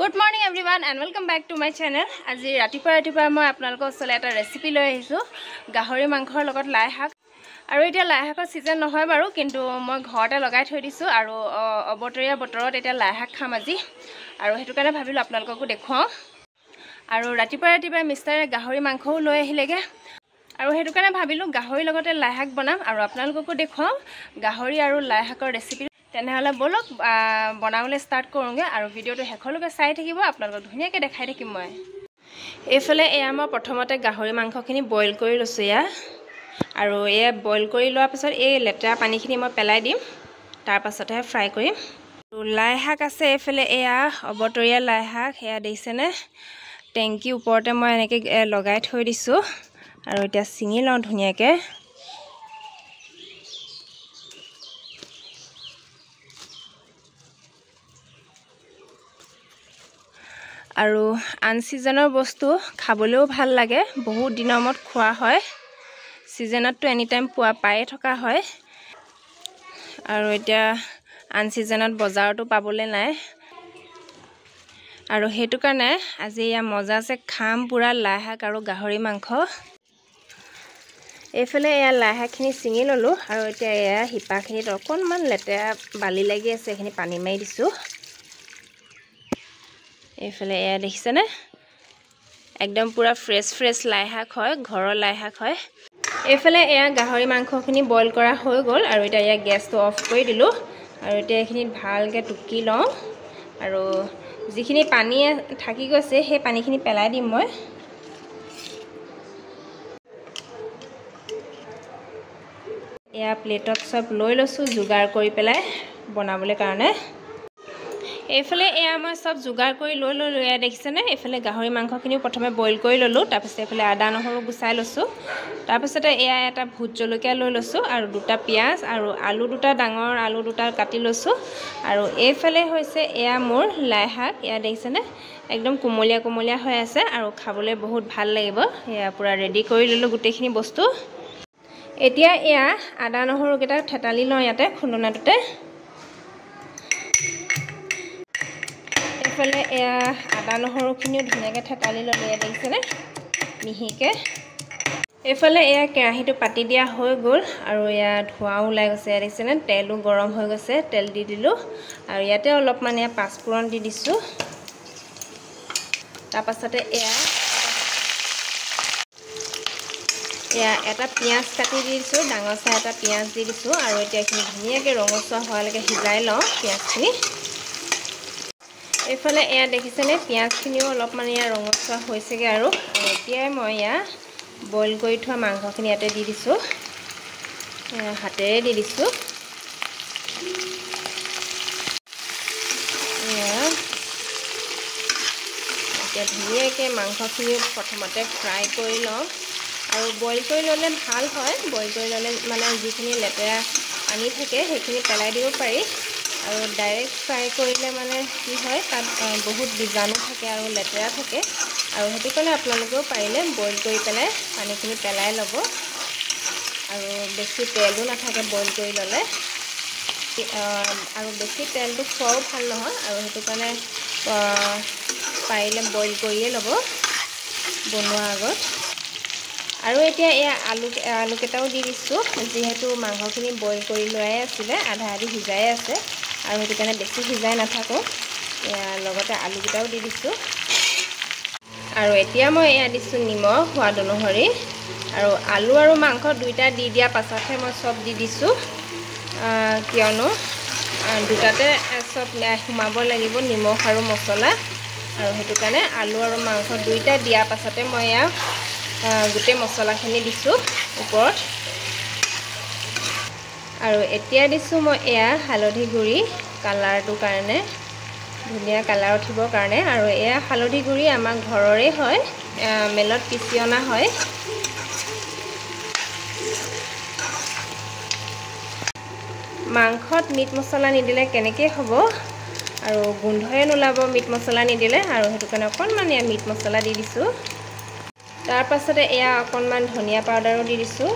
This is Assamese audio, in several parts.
Good morning everyone and welcome back to my channel. আজি ৰাতিপুৱা মই আপোনালোকৰ ওচৰলৈ এটা ৰেচিপি লৈ আহিছো গাহৰি মাংসৰ লগত লাই শাক আৰু এতিয়া লাই শাকৰ সিজন নহয় বাৰু কিন্তু মই ঘৰতে লগাই থৈ দিছো আৰু অবতৰীয়া বতৰত এতিয়া লাই শাক খাম আজি আৰু হেতু কাৰণে ভাবিলো আপোনালোককো দেখুৱাও আৰু ৰাতিপুৱা মিষ্টাৰে গাহৰি মাংসও লৈ আহিলেগে আৰু হেতু কাৰণে ভাবিলো গাহৰি লগতে লাই শাক বনাম আৰু আপোনালোককো দেখুৱাও গাহৰি আৰু লাই শাকৰ ৰেচিপি তেনেহলে বলক বনাবলৈ স্টাৰ্ট কৰোঁগে আৰু ভিডিওটো হেখলৈকে চাই থাকিব আপোনালোকক ধুনিয়াকৈ দেখাই থাকিম মই এফালে এয়া মই প্ৰথমতে গাহৰি মাংসখিনি বইল কৰি লৈছো ইয়া আৰু এ বইল কৰি লোৱাৰ পিছত এই লেতেৰা পানীখিনি মই পেলাই দিম তাৰ পাছতহে ফ্ৰাই কৰিম লাই শাক আছে এফালে এয়া অবতৰীয়া লাই শাক এয়া দেখিছেনে টেংকি ওপৰতে মই এনেকৈ লগাই থৈ দিছো আৰু এতিয়া চিঙি লওঁ ধুনিয়াকৈ আৰু আন সিজনৰ বস্তু খাবলৈও ভাল লাগে বহুত দিনৰ মত খোৱা হয় সিজনতটো এনি টাইম পোৱা পায়ে থকা হয় আৰু এতিয়া আন সিজনত বজাৰতো পাবলৈ নাই আৰু হেতু কাৰণে আজি ইয়া মজাছে খাম পুৰা লাই শাক আৰু গাহৰি মাংস এফালে এয়া লাই শাকখিনি চিঙি ললো আৰু এতিয়া এয়া হিপাখিনিত অকণমান লেতেৰা বালি লাগি আছে এখিনি পানী মাৰি দিছো এফালে এয়া দেখিছেনে একদম পুৰা ফ্ৰেছ লাই শাক হয় ঘৰৰ লাই শাক হয় এফালে এয়া গাহৰি মাংসখিনি বইল কৰা হৈ গ'ল আৰু এতিয়া এয়া গেছটো অফ কৰি দিলো আৰু এতিয়া এখিনি ভালকৈ টুকি লওঁ আৰু যিখিনি পানী থাকি গৈছে সেই পানীখিনি পেলাই দিম মই এয়া প্লেটত সব লৈ লৈছো যোগাৰ কৰি পেলাই বনাবলৈ কাৰণে এফালে এয়া মই সব যোগাৰ কৰি লৈ এয়া দেখিছেনে এফালে গাহৰি মাংসখিনি প্ৰথমে বইল কৰি ললো তাৰ পিছত এফালে আদা নহৰু গুচাই লৈছো তাৰ পিছতে এয়া এটা ভূত জলকীয়া লৈ লৈছো আৰু দুটা পিয়াজ আৰু আলু দুটা ডাঙৰ আলু দুটা কাটি লৈছো আৰু এফালে হৈছে এয়া মোৰ লাই শাক এয়া দেখিছেনে একদম কুমলীয়া হৈ আছে আৰু খাবলৈ বহুত ভাল লাগিব এয়া পুৰা ৰেডি কৰি ললো গোটেইখিনি বস্তু এতিয়া এয়া আদা নহৰু কেটা থেতালি লওঁ ইয়াতে খুন্দনাটোতে এফালে এয়া আদা নহৰুখিনিও ধুনীয়াকৈ থেতালি ললো এয়া দেখিছেনে মিহিকে এফালে এয়া কেৰাহীটো পাতি দিয়া হৈ গ'ল আৰু এয়া ধোঁৱাও ওলাই গৈছে এয়া দেখিছেনে তেলো গৰম হৈ গৈছে তেল দি দিলো আৰু ইয়াতে অলপমান এয়া পাঁচফোৰণ দি দিছো তাৰ পাছতে এয়া এটা পিয়াজ কাটি দি দিছো ডাঙৰ চাই এটা পিয়াজ দি দিছো আৰু এতিয়া এখিনি ধুনীয়াকৈ ৰঙচুৱা হোৱালৈকে সিজাই লওঁ পিয়াজখিনি এফালে এয়া দেখিছেনে পিয়াজখিনিও অলপমান এয়া ৰঙচুৱা হৈছেগে আৰু এতিয়া মই এয়া বইল কৰি থোৱা মাংসখিনি ইয়াতে দি দিছো হাতেৰে দি দিছো এতিয়া ধুনীয়াকৈ মাংসখিনি প্ৰথমতে ফ্ৰাই কৰি লওঁ আৰু বইল কৰি ল'লে ভাল হয় বইল কৰি ল'লে মানে যিখিনি লেতেৰা পানী থাকে সেইখিনি পেলাই দিব পাৰি আৰু ডাইৰেক্ট ফ্ৰাই কৰিলে মানে কি হয় তাত বহুত বীজাণু থাকে আৰু লেতেৰা থাকে আৰু হেতু কাৰণে আপোনালোকেও পাৰিলে বইল কৰি পেলাই পানীখিনি পেলাই ল'ব আৰু বেছি তেলো নাথাকে বইল কৰি ল'লে আৰু বেছি তেলটো খোৱাও ভাল নহয় আৰু হেতু কাৰণে পাৰিলে বইল কৰিয়ে ল'ব বনোৱাৰ আগত আৰু এতিয়া এয়া আলু কেটাও দি দিছো যেহেতু মাংসখিনি বইল কৰি লোৱাই আছিলে আধা আধি সিজাই আছে আৰু হেতু কাৰণে বেছি সিজাই নাথাকো এয়া লগতে আলু কেটাও দি দিছো আৰু এতিয়া মই এয়া দিছো নিমখ সোৱাদ অনুসৰি আৰু আলু আৰু মাংস দুইটা দি দিয়া পাছতহে মই সব দি দিছো কিয়নো দুটাতে সব সোমাব লাগিব নিমখ আৰু মছলা আৰু হেতু কাৰণে আলু আৰু মাংস দুইটা দিয়া পাছতে মই এয়া গোটেই মছলাখিনি দিছো ওপৰত আৰু এতিয়া দিছো মই এয়া হালধি গুড়ি কালাৰটো কাৰণে ধুনীয়া কালাৰ উঠিবৰ কাৰণে আৰু এয়া হালধি গুড়ি আমাৰ ঘৰৰে হয় মেলত পিচি অনা হয় মাংসত মিট মছলা নিদিলে কেনেকৈ হ'ব আৰু গোন্ধয়ে নোলাব মিট মছলা নিদিলে আৰু হেতু কাৰণে অকণমান এয়া মিট মছলা দি দিছো তাৰ পাছতে এয়া অকণমান ধনিয়া পাউডাৰো দি দিছো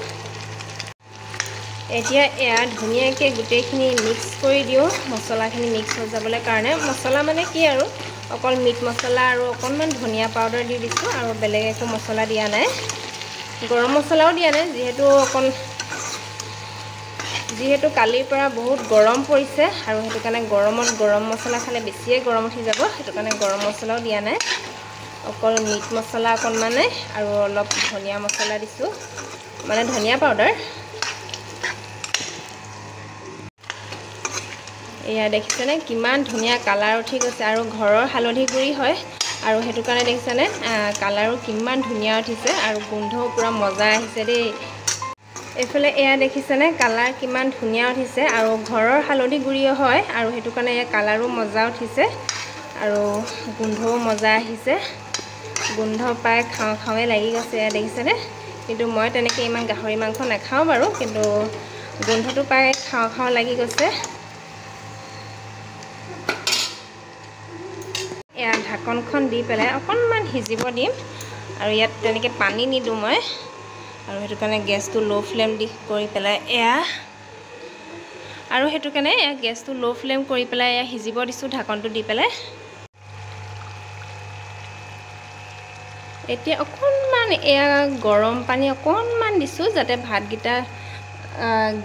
এতিয়া এয়া ধুনীয়াকৈ গোটেইখিনি মিক্স কৰি দিও মছলাখিনি মিক্স হৈ যাবলৈ কাৰণে মছলা মানে কি আৰু অকল মিট মছলা আৰু অকণমান ধনিয়া পাউডাৰ দি দিছোঁ আৰু বেলেগ একো মছলা দিয়া নাই গৰম মছলাও দিয়া নাই যিহেতু কালিৰ পৰা বহুত গৰম পৰিছে আৰু সেইটো কাৰণে গৰমত গৰম মছলা খালে বেছিয়ে গৰম উঠি যাব সেইটো কাৰণে গৰম মছলাও দিয়া নাই অকল মিট মছলা অকণমান আৰু অলপ ধনিয়া মছলা দিছোঁ মানে ধনিয়া পাউডাৰ এয়া দেখিছেনে কিমান ধুনীয়া কালাৰ উঠি গৈছে আৰু ঘৰৰ হালধি গুড়ি হয় আৰু সেইটো কাৰণে দেখিছেনে কালাৰো কিমান ধুনীয়া উঠিছে আৰু গোন্ধও পুৰা মজা আহিছে দেই এইফালে এয়া দেখিছেনে কালাৰ কিমান ধুনীয়া উঠিছে আৰু ঘৰৰ হালধি গুড়িও হয় আৰু সেইটো কাৰণে এয়া কালাৰো মজা উঠিছে আৰু গোন্ধও মজা আহিছে গোন্ধ পাই খাওঁৱে লাগি গৈছে এয়া দেখিছেনে কিন্তু মই তেনেকৈ ইমান গাহৰি মাংস নাখাওঁ বাৰু কিন্তু গোন্ধটো পাই খাওঁ লাগি গৈছে এয়া ঢাকনখন দি পেলাই অকণমান সিজিব দিম আৰু ইয়াত তেনেকৈ পানী নিদিওঁ মই আৰু সেইটো কাৰণে গেছটো ল' ফ্লেম দি কৰি পেলাই এয়া গেছটো ল' ফ্লেম কৰি পেলাই এয়া সিজিব দিছোঁ ঢাকনটো দি পেলাই এতিয়া অকণমান এয়া গৰম পানী অকণমান দিছোঁ যাতে ভাতকেইটা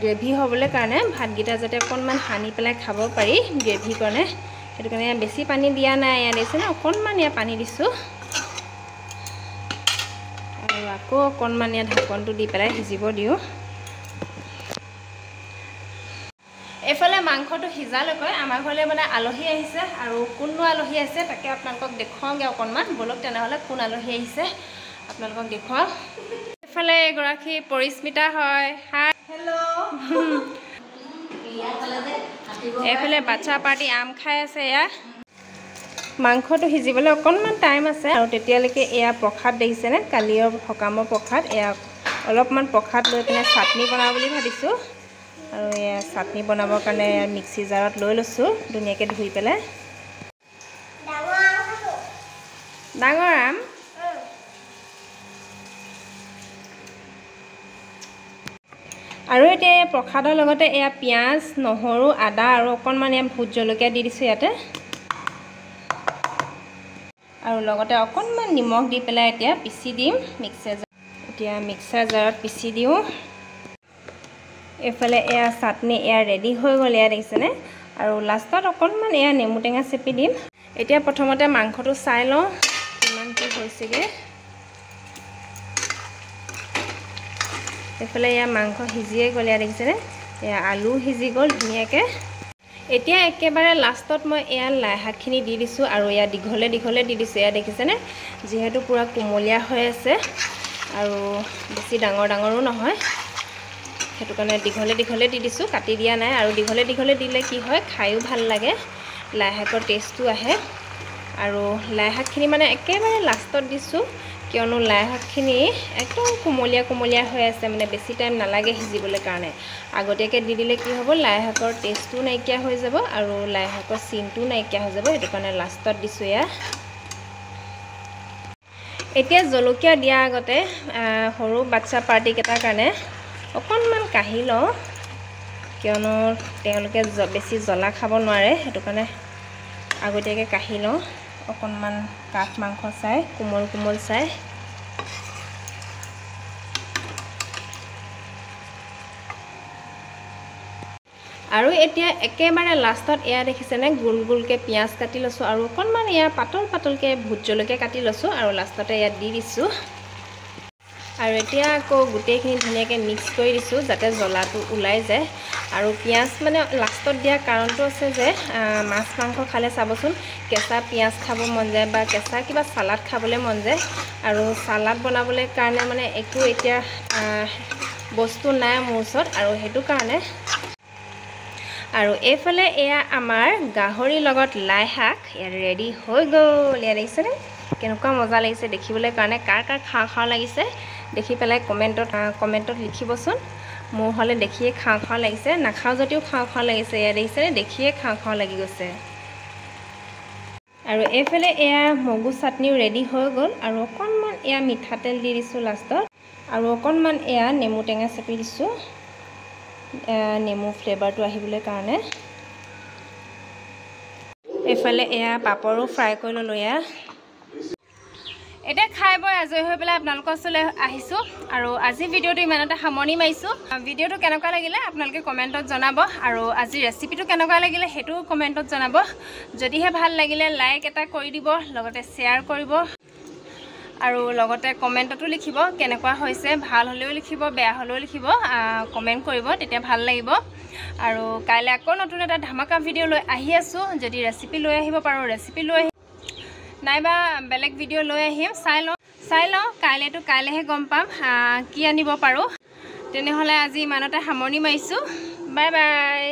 গ্ৰেভি হ'বলৈ কাৰণে ভাতকেইটা যাতে অকণমান সানি পেলাই খাব পাৰি গ্ৰেভি কাৰণে সেইটো কাৰণে বেছি পানী দিয়া নাই এয়া দেখিছেনে অকণমান এয়া পানী দিছোঁ আৰু আকৌ অকণমান এয়া ঢাকনটো দি পেলাই সিজিব দিওঁ এইফালে মাংসটো সিজালৈকৈ আমাৰ ঘৰলৈ মানে আলহী আহিছে আৰু কোননো আলহী আহিছে তাকে আপোনালোকক দেখুৱাওঁগৈ অকণমান বলক তেনেহ'লে কোন আলহী আহিছে আপোনালোকক দেখুৱাওঁ এইফালে এগৰাকী পৰিস্মিতা হয় হাই হেল্ল' এইফালে বাচ্চা পাৰ্টি আম খাই আছে এয়া মাংসটো সিজিবলৈ অকণমান টাইম আছে আৰু তেতিয়ালৈকে এয়া প্ৰসাদ দেখিছেনে কালিৰ সকামৰ প্ৰসাদ এয়া অলপমান প্ৰসাদ লৈ পিনে চাটনি বনাওঁ বুলি ভাবিছোঁ আৰু এয়া চাটনি বনাবৰ কাৰণে মিক্সি জাৰত লৈ লৈছোঁ ধুনীয়াকৈ ধুই পেলাই ডাঙৰ আম আৰু এতিয়া প্ৰসাদৰ লগতে এয়া পিঁয়াজ নহৰু আদা আৰু অকণমান এয়া ভোট জলকীয়া দি দিছোঁ ইয়াতে আৰু লগতে অকণমান নিমখ দি পেলাই এতিয়া পিচি দিম মিক্সাৰ জাৰত পিচি দিওঁ এইফালে এয়া চাটনি এয়া ৰেডি হৈ গ'ল এয়া দেখিছেনে আৰু লাষ্টত অকণমান এয়া নেমু টেঙা চেপি দিম এতিয়া প্ৰথমতে মাংসটো চাই লওঁ কিমান কি হৈছেগৈ এইফালে এয়া মাংস সিজিয়ে গ'ল এয়া দেখিছেনে এয়া আলু সিজি গ'ল ধুনীয়াকৈ এতিয়া একেবাৰে লাষ্টত মই এয়া লাই শাকখিনি দি দিছোঁ আৰু এয়া দীঘলে দি দিছোঁ এয়া দেখিছেনে যিহেতু পুৰা কোমলীয়া হৈ আছে আৰু বেছি ডাঙৰো নহয় সেইটো কাৰণে দীঘলে দি দিছোঁ কাটি দিয়া নাই আৰু দীঘলে দিলে কি হয় খায়ো ভাল লাগে লাই শাকৰ টেষ্টটো আহে আৰু লাই শাকখিনি মানে একেবাৰে লাষ্টত দিছোঁ কিয়নো লাই শাকখিনি একদম কোমলীয়া হৈ আছে মানে বেছি টাইম নালাগে সিজিবলৈ কাৰণে আগতীয়াকৈ দি দিলে কি হ'ব লাই শাকৰ টেষ্টটো নাইকিয়া হৈ যাব আৰু লাই শাকৰ চিনটো নাইকিয়া হৈ যাব সেইটো কাৰণে লাষ্টত দিছোঁ এয়া এতিয়া জলকীয়া দিয়াৰ আগতে সৰু বাচ্চা পাৰ্টিকেইটাৰ কাৰণে অকণমান কাঢ়ি লওঁ কিয়নো তেওঁলোকে বেছি জ্বলা খাব নোৱাৰে সেইটো কাৰণে আগতীয়াকৈ কাঢ়ি লওঁ অকণমান কাঠ মাংস চাই কোমল চাই আৰু এতিয়া একেবাৰে লাষ্টত এয়া দেখিছেনে গোলকৈ পিঁয়াজ কাটি লৈছোঁ আৰু অকণমান এয়া পাতলকৈ ভোট জলকীয়া কাটি লৈছোঁ আৰু লাষ্টতে ইয়াত দি দিছোঁ আৰু এতিয়া আকৌ গোটেইখিনি ধুনীয়াকৈ মিক্স কৰি দিছোঁ যাতে জ্বলাটো ওলাই যায় আৰু পিঁয়াজ মানে লাষ্টত দিয়াৰ কাৰণটো আছে যে মাছ মাংস খালে চাবচোন কেঁচা পিঁয়াজ খাব মন যায় বা কেঁচা কিবা চালাড খাবলৈ মন যায় আৰু চালাড বনাবলৈ কাৰণে মানে একো এতিয়া বস্তু নাই মোৰ ওচৰত আৰু সেইটো কাৰণে আৰু এইফালে এয়া আমাৰ গাহৰিৰ লগত লাই শাক ইয়াত ৰেডি হৈ গ'ল ইয়াত দেখিছেনে কেনেকুৱা মজা লাগিছে দেখিবলৈ কাৰণে কাৰ খাওঁ লাগিছে দেখি পেলাই কমেণ্টত লিখিবচোন মোৰ হ'লে দেখিয়ে খাওঁ লাগিছে নাখাওঁ যদিও খাওঁ লাগিছে এয়া দেখিছেনে দেখিয়ে খাওঁ লাগি গৈছে আৰু এইফালে এয়া মগু চাটনিও ৰেডি হৈ গ'ল আৰু অকণমান এয়া মিঠাতেল দি দিছোঁ লাষ্টত আৰু অকণমান এয়া নেমু টেঙা চেপি দিছোঁ নেমু ফ্লেভাৰটো আহিবলৈ কাৰণে ইফালে এয়া পাপৰো ফ্ৰাই কৰি ল'লোঁ এয়া এতিয়া খাই বৈ আজৰি হৈ পেলাই আপোনালোকৰ ওচৰলৈ আহিছোঁ আৰু আজি ভিডিঅ'টো ইমানতে সামৰণি মাৰিছোঁ ভিডিঅ'টো কেনেকুৱা লাগিলে আপোনালোকে কমেণ্টত জনাব আৰু আজি ৰেচিপিটো কেনেকুৱা লাগিলে সেইটো কমেণ্টত জনাব যদিহে ভাল লাগিলে লাইক এটা কৰি দিব লগতে শ্বেয়াৰ কৰিব আৰু লগতে কমেণ্টতো লিখিব কেনেকুৱা হৈছে ভাল হ'লেও লিখিব বেয়া হ'লেও লিখিব কমেণ্ট কৰিব তেতিয়া ভাল লাগিব আৰু কাইলৈ আকৌ নতুন এটা ধামাকা ভিডিঅ' লৈ আহি আছোঁ যদি ৰেচিপি লৈ আহিব পাৰোঁ ৰেচিপি লৈ নাইবা বেলেগ ভিডিঅ' লৈ আহিম চাই লওঁ কাইলৈহে গম পাম কি আনিব পাৰোঁ তেনেহ'লে আজি ইমানতে সামৰণি মাৰিছোঁ বাই বাই